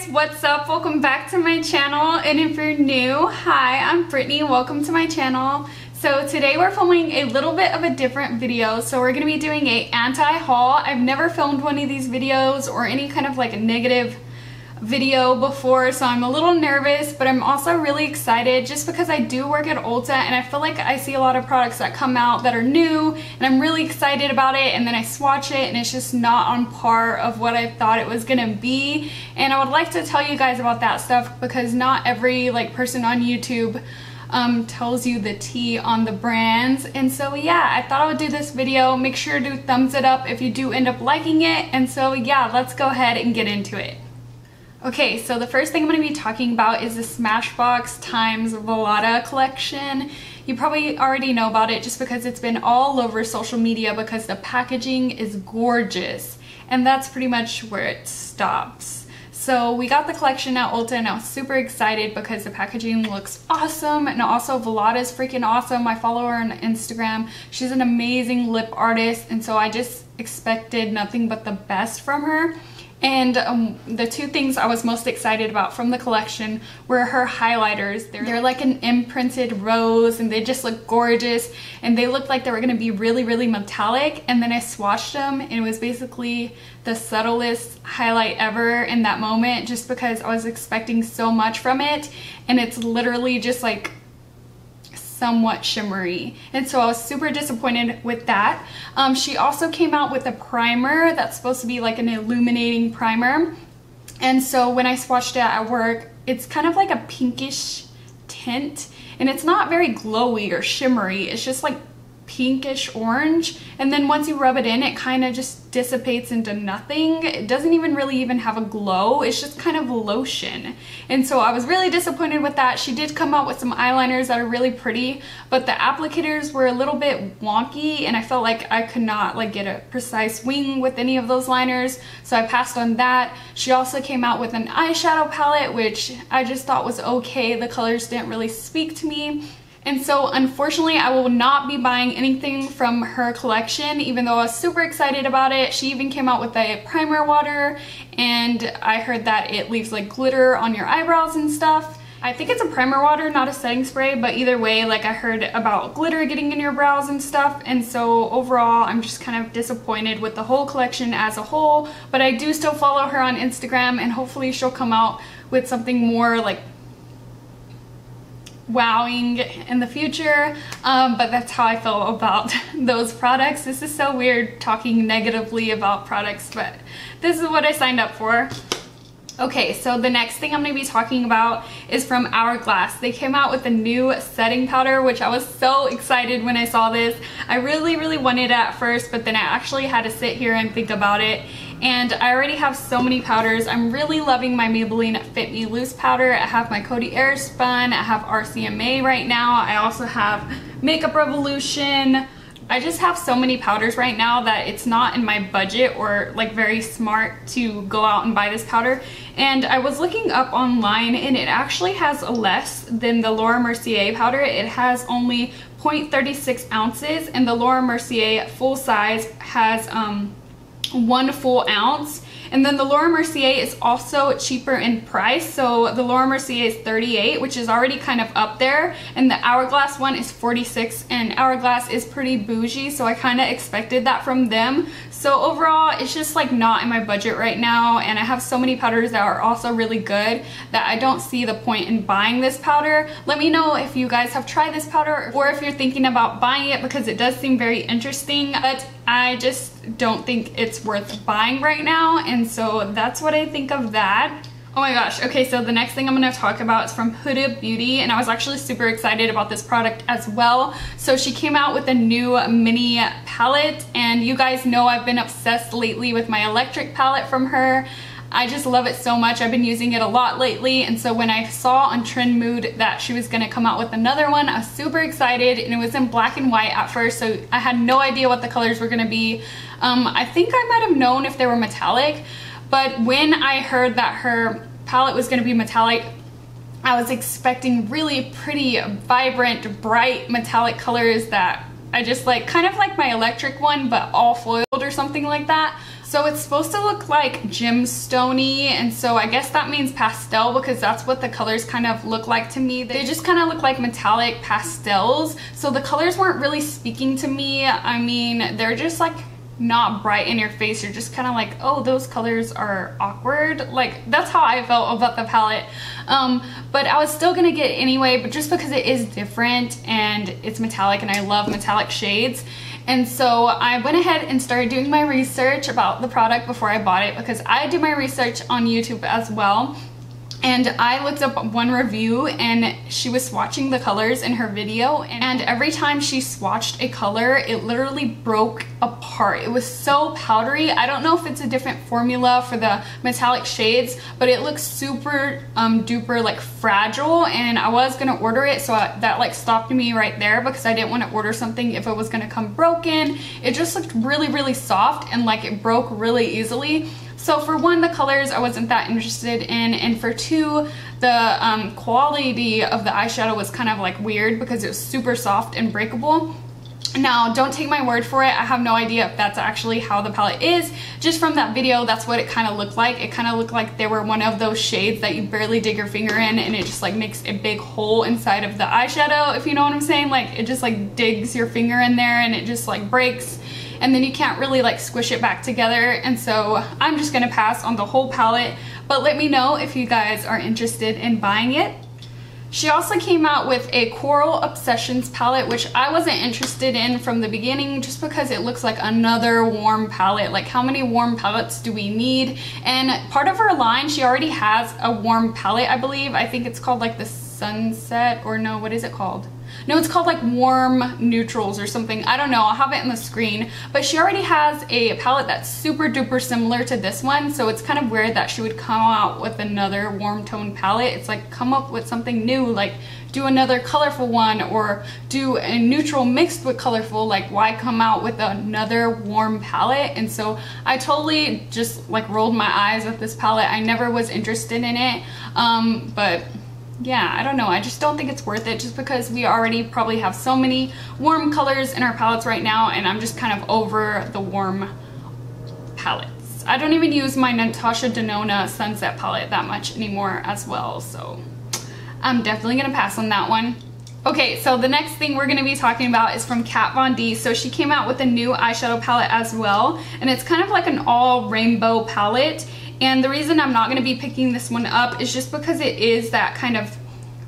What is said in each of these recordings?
guys, what's up? Welcome back to my channel, and if you're new, hi, I'm Brittany. Welcome to my channel. So today we're filming a little bit of a different video. So we're going to be doing a anti-haul. I've never filmed one of these videos or any kind of like a negative video before, so I'm a little nervous, but I'm also really excited just because I do work at Ulta and I feel like I see a lot of products that come out that are new and I'm really excited about it, and then I swatch it and it's just not on par of what I thought it was gonna be. And I would like to tell you guys about that stuff because not every person on YouTube tells you the tea on the brands. And so yeah, I thought I would do this video. Make sure to thumbs it up if you do end up liking it. And so yeah, let's go ahead and get into it. Okay, so the first thing I'm going to be talking about is the Smashbox times Vlada collection. You probably already know about it just because it's been all over social media because the packaging is gorgeous. And that's pretty much where it stops. So we got the collection at Ulta and I was super excited because the packaging looks awesome, and also Vlada is freaking awesome. I follow her on Instagram. She's an amazing lip artist, and so I just expected nothing but the best from her. And the two things I was most excited about from the collection were her highlighters. They're like an imprinted rose and they just look gorgeous, and they looked like they were going to be really metallic. And then I swatched them and it was basically the subtlest highlight ever in that moment just because I was expecting so much from it, and it's literally just like somewhat shimmery, and so I was super disappointed with that. She also came out with a primer that's supposed to be like an illuminating primer, and so when I swatched it at work, it's kind of like a pinkish tint, and it's not very glowy or shimmery. It's just like pinkish orange, and then once you rub it in, it kind of just dissipates into nothing. It doesn't even really have a glow. It's just kind of lotion, and so I was really disappointed with that. She did come out with some eyeliners that are really pretty, but the applicators were a little bit wonky, and I felt like I could not get a precise wing with any of those liners, so I passed on that. She also came out with an eyeshadow palette, which I just thought was okay. The colors didn't really speak to me. And so unfortunately I will not be buying anything from her collection, even though I was super excited about it. She even came out with a primer water, and I heard that it leaves like glitter on your eyebrows and stuff. I think it's a primer water, not a setting spray, but either way, I heard about glitter getting in your brows and stuff, and so overall I'm just kind of disappointed with the whole collection as a whole. But I do still follow her on Instagram, and hopefully she'll come out with something more wowing in the future, but that's how I feel about those products. This is so weird talking negatively about products, but this is what I signed up for. Okay, so the next thing I'm going to be talking about is from Hourglass. They came out with a new setting powder, which I was so excited when I saw this. I really wanted it at first, but then I actually had to sit here and think about it. And I already have so many powders. I'm really loving my Maybelline Fit Me Loose powder. I have my Coty Airspun. I have RCMA right now. I also have Makeup Revolution. I just have so many powders right now that it's not in my budget or very smart to go out and buy this powder. And I was looking up online, and it actually has less than the Laura Mercier powder. It has only 0.36 ounces, and the Laura Mercier full size has 1 full ounce. And then the Laura Mercier is also cheaper in price. So the Laura Mercier is $38, which is already kind of up there. And the Hourglass one is $46, and Hourglass is pretty bougie, so I kind of expected that from them. So overall, it's just not in my budget right now, and I have so many powders that are also really good that I don't see the point in buying this powder. Let me know if you guys have tried this powder or if you're thinking about buying it, because it does seem very interesting, but I just don't think it's worth buying right now. And so that's what I think of that. Oh my gosh, okay, so the next thing I'm going to talk about is from Huda Beauty, and I was actually super excited about this product as well. So she came out with a new mini palette, and you guys know I've been obsessed lately with my electric palette from her. I just love it so much. I've been using it a lot lately, and so when I saw on Trend Mood that she was going to come out with another one, I was super excited, and it was in black and white at first, so I had no idea what the colors were going to be. I think I might have known if they were metallic, but when I heard that her palette was going to be metallic, I was expecting really pretty, vibrant, bright metallic colors that I just kind of like my electric one, but all foiled or something like that. So it's supposed to look like gemstone-y, and so I guess that means pastel because that's what the colors kind of look like to me. They just kind of look like metallic pastels. So the colors weren't really speaking to me. I mean, they're just like not bright in your face. You're just kind of like, oh, those colors are awkward. Like, that's how I felt about the palette. But I was still gonna get it anyway, but just because it is different and it's metallic and I love metallic shades. And so I went ahead and started doing my research about the product before I bought it, because I do my research on YouTube as well. And I looked up one review and she was swatching the colors in her video, and every time she swatched a color, it literally broke apart. It was so powdery. I don't know if it's a different formula for the metallic shades, but it looks super duper like fragile, and I was gonna order it, so that like stopped me right there because I didn't want to order something if it was gonna come broken. It just looked really soft and like it broke really easily. So for one, the colors I wasn't that interested in, and for two, the quality of the eyeshadow was kind of like weird because it was super soft and breakable. Now, don't take my word for it. I have no idea if that's actually how the palette is. Just from that video, that's what it kind of looked like. It kind of looked like they were one of those shades that you barely dig your finger in and it just like makes a big hole inside of the eyeshadow, if you know what I'm saying. Like, it just like digs your finger in there and it just like breaks, and then you can't really like squish it back together. And so I'm just gonna pass on the whole palette, but let me know if you guys are interested in buying it. She also came out with a Coral Obsessions palette, which I wasn't interested in from the beginning just because it looks like another warm palette. Like, how many warm palettes do we need? And part of her line, she already has a warm palette, I believe. I think it's called like the Sunset, or no, what is it called? No, it's called like Warm Neutrals or something. I don't know. I'll have it on the screen. But she already has a palette that's super duper similar to this one. So it's kind of weird that she would come out with another warm tone palette. It's like, come up with something new. Like, do another colorful one, or do a neutral mixed with colorful. Like, why come out with another warm palette? And so I totally just like rolled my eyes with this palette. I never was interested in it. But yeah, I don't know. I just don't think it's worth it, just because we already probably have so many warm colors in our palettes right now, and I'm just kind of over the warm palettes. I don't even use my Natasha Denona Sunset palette that much anymore as well, so I'm definitely gonna pass on that one. Okay, so the next thing we're gonna be talking about is from Kat Von D. So she came out with a new eyeshadow palette as well, and it's kind of like an all rainbow palette. And the reason I'm not going to be picking this one up is just because it is that kind of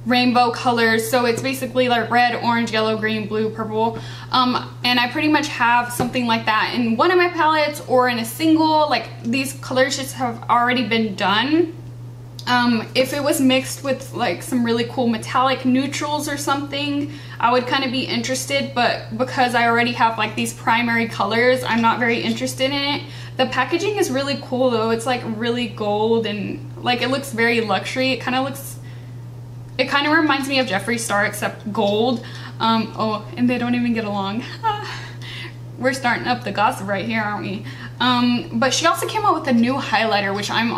rainbow colors. So it's basically like red, orange, yellow, green, blue, purple. And I pretty much have something like that in one of my palettes or in a single. Like, these colors just have already been done. If it was mixed with like some really cool metallic neutrals or something, I would kind of be interested, but because I already have like these primary colors, I'm not very interested in it. The packaging is really cool though. It's like really gold and like it looks very luxury. It kind of reminds me of Jeffree Star except gold. Oh, and they don't even get along. We're starting up the gossip right here, aren't we? But she also came out with a new highlighter, which I'm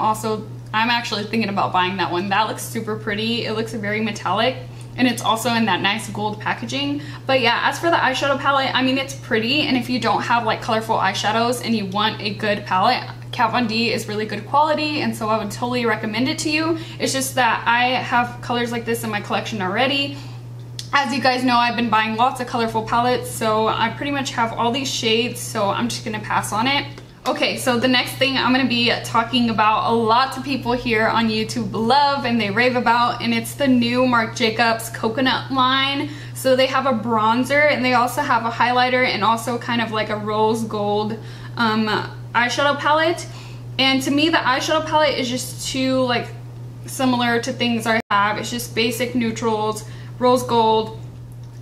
actually thinking about buying that one. That looks super pretty. It looks very metallic, and it's also in that nice gold packaging. But yeah, as for the eyeshadow palette, I mean, it's pretty, and if you don't have like colorful eyeshadows and you want a good palette, Kat Von D is really good quality, and so I would totally recommend it to you. It's just that I have colors like this in my collection already. As you guys know, I've been buying lots of colorful palettes, so I pretty much have all these shades, so I'm just gonna pass on it. Okay, so the next thing I'm gonna be talking about, a lot of people here on YouTube love and they rave about, and it's the new Marc Jacobs coconut line. So they have a bronzer, and they also have a highlighter, and also kind of like a rose gold eyeshadow palette. And to me, the eyeshadow palette is just too like similar to things I have. It's just basic neutrals, rose gold.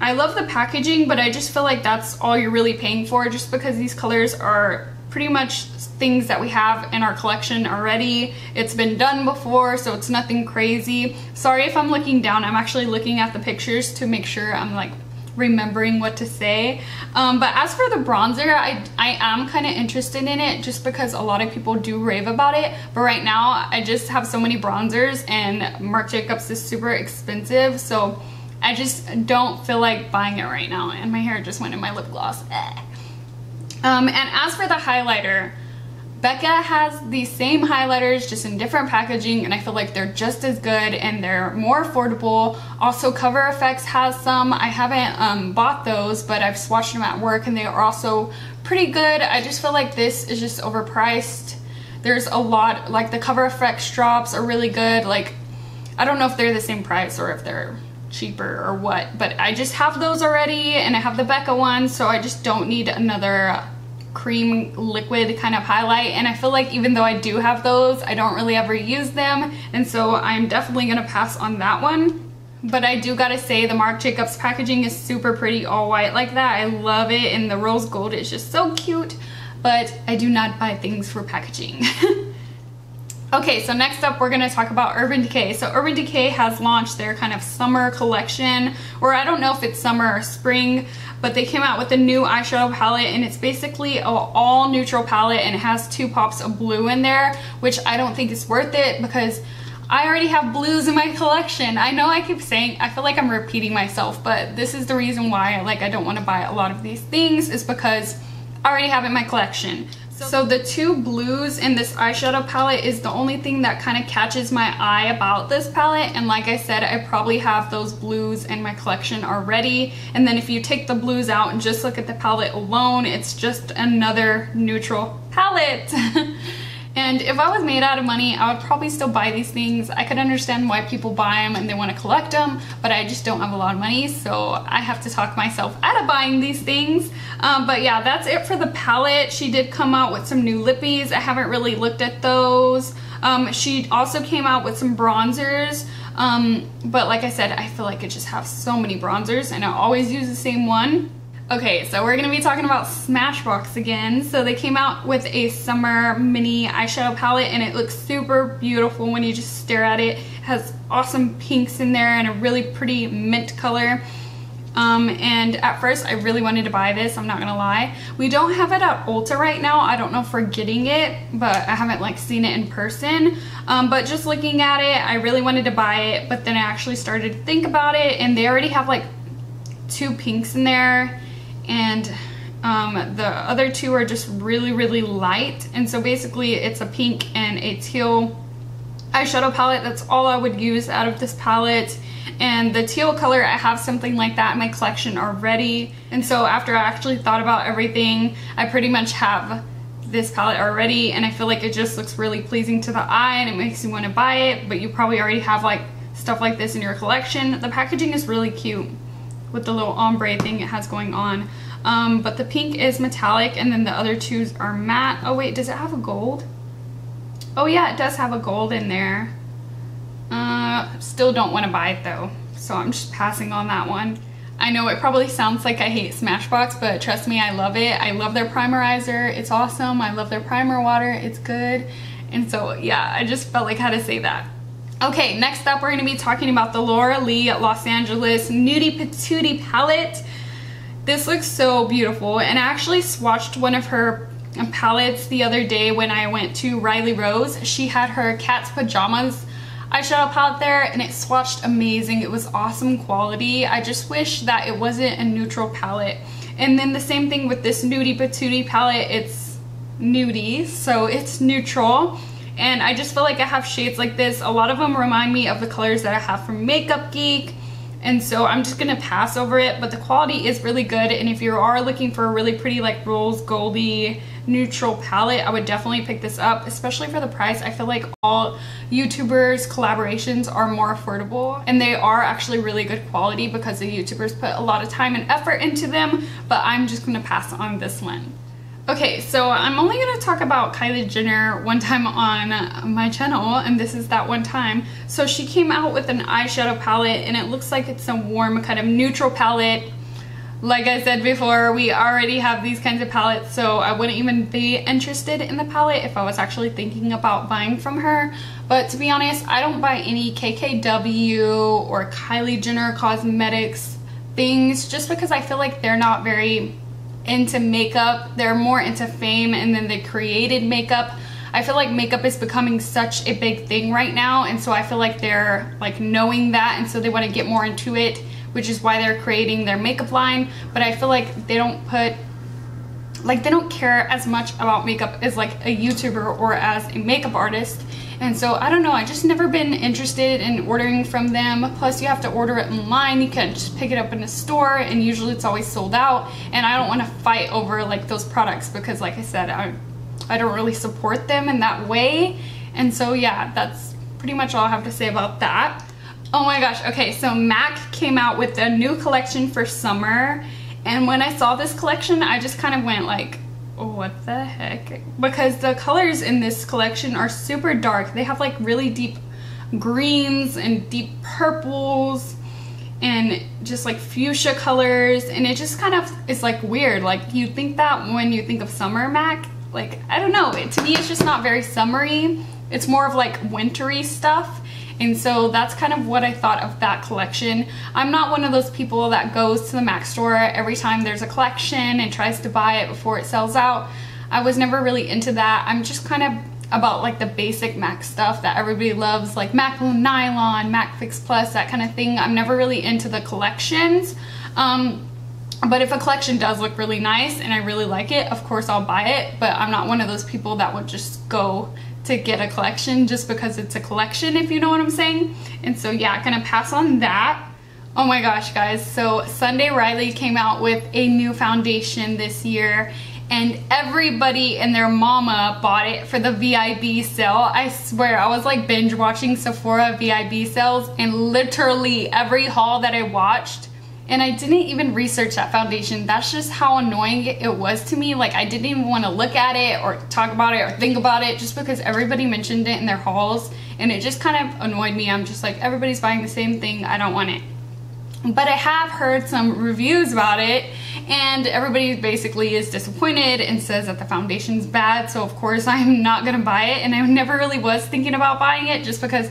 I love the packaging, but I just feel like that's all you're really paying for, just because these colors are pretty much things that we have in our collection already. It's been done before, so it's nothing crazy. Sorry if I'm looking down. I'm actually looking at the pictures to make sure I'm like remembering what to say. But as for the bronzer, I am kind of interested in it, just because a lot of people do rave about it. But right now, I just have so many bronzers, and Marc Jacobs is super expensive, so I just don't feel like buying it right now. And my hair just went in my lip gloss. And as for the highlighter, Becca has the same highlighters, just in different packaging, and I feel like they're just as good and they're more affordable. Also, Cover FX has some. I haven't bought those, but I've swatched them at work and they are also pretty good. I just feel like this is just overpriced. There's a lot, like the Cover FX drops are really good. Like, I don't know if they're the same price or if they're cheaper or what, but I just have those already, and I have the Becca one, so I just don't need another cream liquid kind of highlight. And I feel like even though I do have those, I don't really ever use them, and so I'm definitely gonna pass on that one. But I do gotta say, the Marc Jacobs packaging is super pretty, all white like that. I love it, and the rose gold is just so cute, but I do not buy things for packaging. Okay, so next up we're gonna talk about Urban Decay. So Urban Decay has launched their kind of summer collection, or I don't know if it's summer or spring, but they came out with a new eyeshadow palette, and it's basically an all neutral palette, and it has 2 pops of blue in there, which I don't think is worth it because I already have blues in my collection. I know I keep saying, I feel like I'm repeating myself, but this is the reason why I don't want to buy a lot of these things, is because I already have it in my collection. So the 2 blues in this eyeshadow palette is the only thing that kind of catches my eye about this palette, and like I said, I probably have those blues in my collection already. And then if you take the blues out and just look at the palette alone, it's just another neutral palette. And if I was made out of money, I would probably still buy these things. I could understand why people buy them and they want to collect them, but I just don't have a lot of money, so I have to talk myself out of buying these things. But yeah, that's it for the palette. She did come out with some new lippies. I haven't really looked at those. She also came out with some bronzers, but like I said, I feel like it just has so many bronzers and I always use the same one. Okay, so we're gonna be talking about Smashbox again. So they came out with a summer mini eyeshadow palette, and it looks super beautiful when you just stare at it. It has awesome pinks in there and a really pretty mint color. And at first I really wanted to buy this, I'm not gonna lie. We don't have it at Ulta right now. I don't know if we're getting it, but I haven't seen it in person. But just looking at it, I really wanted to buy it, but then I actually started to think about it, and they already have 2 pinks in there, and the other 2 are just really light. And so basically it's a pink and a teal eyeshadow palette. That's all I would use out of this palette. And the teal color, I have something like that in my collection already. And so after I actually thought about everything, I pretty much have this palette already, and I feel like it just looks really pleasing to the eye and it makes you want to buy it. But you probably already have stuff like this in your collection. The packaging is really cute with the little ombre thing it has going on. But the pink is metallic, and then the other 2s are matte. Oh wait, does it have a gold? Oh yeah, it does have a gold in there. Still don't want to buy it though, so I'm just passing on that one. I know it probably sounds like I hate Smashbox, but trust me, I love it. I love their primerizer, it's awesome. I love their primer water, it's good. And so yeah, I just felt like I had to say that. Okay, next up we're going to be talking about the Laura Lee Los Angeles Nudie Patootie palette. This looks so beautiful, and I actually swatched one of her palettes the other day when I went to Riley Rose. She had her Cat's Pajamas eyeshadow palette there, and it swatched amazing. It was awesome quality. I just wish that it wasn't a neutral palette. And then the same thing with this Nudie Patootie palette. It's nudie, so it's neutral. And I just feel like I have shades like this. A lot of them remind me of the colors that I have from Makeup Geek. And so I'm just gonna pass over it, but the quality is really good. And if you are looking for a really pretty rose goldy neutral palette, I would definitely pick this up, especially for the price. I feel like all YouTubers collaborations are more affordable, and they are actually really good quality because the YouTubers put a lot of time and effort into them, but I'm just gonna pass on this one. Okay, so I'm only going to talk about Kylie Jenner one time on my channel, and this is that one time. So she came out with an eyeshadow palette, and it looks like it's a warm kind of neutral palette. Like I said before, we already have these kinds of palettes, so I wouldn't even be interested in the palette if I was actually thinking about buying from her. But to be honest, I don't buy any KKW or Kylie Jenner Cosmetics things just because I feel like they're not very into makeup. They're more into fame, and then they created makeup. I feel like makeup is becoming such a big thing right now, and so I feel like they're knowing that, and so they want to get more into it, which is why they're creating their makeup line. But I feel like they don't put like they don't care as much about makeup as like a YouTuber or as a makeup artist. And so I don't know, I just never been interested in ordering from them. Plus you have to order it online, you can't just pick it up in a store, and usually it's always sold out, and I don't want to fight over like those products because like I said, I don't really support them in that way. And so yeah, that's pretty much all I have to say about that. Oh my gosh, okay, so MAC came out with a new collection for summer, and when I saw this collection I just kind of went like, what the heck, because the colors in this collection are super dark. They have like really deep greens and deep purples and just like fuchsia colors, and it just kind of is like weird. Like you think that when you think of summer MAC, like I don't know, to me it's just not very summery. It's more of like wintry stuff. And so that's kind of what I thought of that collection. I'm not one of those people that goes to the MAC store every time there's a collection and tries to buy it before it sells out. I was never really into that. I'm just kind of about like the basic MAC stuff that everybody loves, like MAC Nylon, MAC Fix Plus, that kind of thing. I'm never really into the collections. But if a collection does look really nice and I really like it, of course I'll buy it. But I'm not one of those people that would just go to get a collection just because it's a collection, if you know what I'm saying. And so yeah, gonna pass on that. Oh my gosh guys, so Sunday Riley came out with a new foundation this year, and everybody and their mama bought it for the VIB sale. I swear, I was like binge watching Sephora VIB sales, and literally every haul that I watched, and I didn't even research that foundation. That's just how annoying it was to me. Like I didn't even want to look at it or talk about it or think about it, just because everybody mentioned it in their hauls, and it just kind of annoyed me. I'm just like, everybody's buying the same thing, I don't want it. But I have heard some reviews about it, and everybody basically is disappointed and says that the foundation's bad. So of course I'm not gonna buy it, and I never really was thinking about buying it just because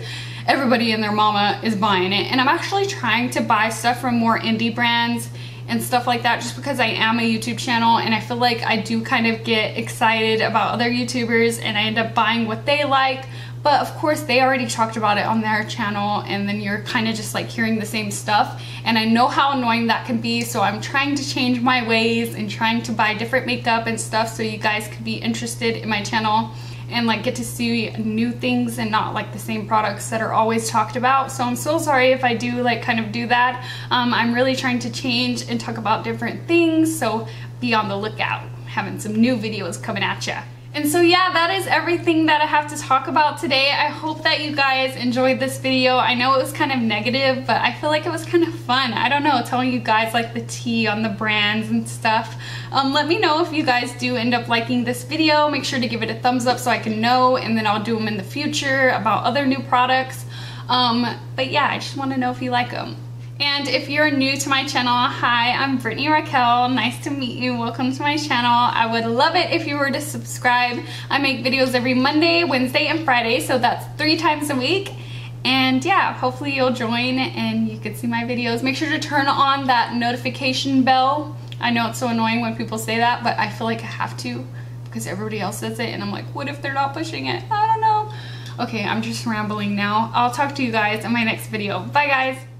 everybody and their mama is buying it. And I'm actually trying to buy stuff from more indie brands and stuff like that, just because I am a YouTube channel, and I feel like I do kind of get excited about other YouTubers and I end up buying what they like. But of course they already talked about it on their channel, and then you're kind of just like hearing the same stuff, and I know how annoying that can be. So I'm trying to change my ways and trying to buy different makeup and stuff so you guys could be interested in my channel and like get to see new things and not like the same products that are always talked about. So I'm so sorry if I do like kind of do that. I'm really trying to change and talk about different things, so be on the lookout. Having some new videos coming at ya. And so yeah, that is everything that I have to talk about today. I hope that you guys enjoyed this video. I know it was kind of negative, but I feel like it was kind of fun. I don't know, telling you guys like the tea on the brands and stuff. Let me know if you guys do end up liking this video. Make sure to give it a thumbs up so I can know, and then I'll do them in the future about other new products. But yeah, I just want to know if you like them. And if you're new to my channel, hi, I'm BritanyRaquell. Nice to meet you. Welcome to my channel. I would love it if you were to subscribe. I make videos every Monday, Wednesday, and Friday, so that's 3 times a week. And yeah, hopefully you'll join and you can see my videos. Make sure to turn on that notification bell. I know it's so annoying when people say that, but I feel like I have to because everybody else says it, and I'm like, what if they're not pushing it? I don't know. Okay, I'm just rambling now. I'll talk to you guys in my next video. Bye guys.